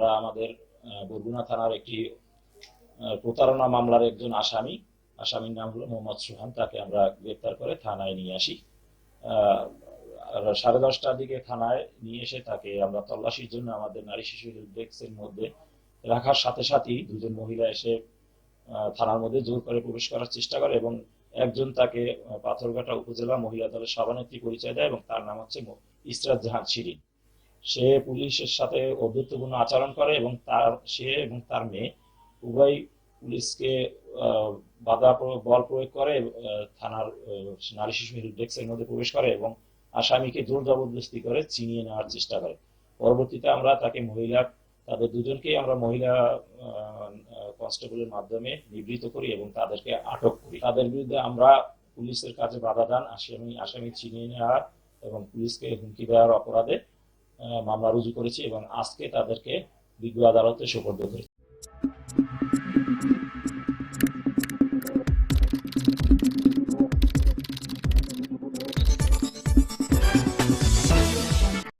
আমরা আমাদের বরগুনা থানার একটি প্রতারণা মামলার একজন আসামির নাম হলো মোহাম্মদ সোহান। তাকে আমরা গ্রেপ্তার করে থানায় নিয়ে আসি। আহ, আর 10:30টার দিকে থানায় নিয়ে এসে তাকে আমরা তল্লাশির জন্য আমাদের নারী শিশু হেল্প ডেস্কের মধ্যে রাখার সাথে সাথেই দুজন মহিলা এসে থানার মধ্যে জোর করে প্রবেশ করার চেষ্টা করে এবং একজন তাকে পাথরঘাটা উপজেলা মহিলা দলের সভানেত্রী পরিচয় দেয় এবং তার নাম হচ্ছে ইসরাত জাহান শিরিন। সে পুলিশের সাথে বন্ধুত্বপূর্ণ আচরণ করে এবং সে এবং তার মেয়ে উভয় পুলিশকে বল প্রয়োগ করে থানার নারী শিশু হেল্প ডেস্কের মধ্যে প্রবেশ করে এবং আসামিকে জোর জবরদস্তি করে ছিনিয়ে নেওয়ার চেষ্টা করে। পরবর্তীতে আমরা তাদের দুজনকেই আমরা মহিলা কনস্টেবলের মাধ্যমে নিবৃত্ত করি এবং তাদেরকে আটক করি। তাদের বিরুদ্ধে আমরা পুলিশের কাছে বাধা দান, আসামি ছিনিয়ে নেওয়ার এবং পুলিশকে হুমকি দেওয়ার অপরাধে মামলা রুজু করেছি এবং আজকে তাদেরকে বিজ্ঞ আদালতে সোপর্দ করেছি।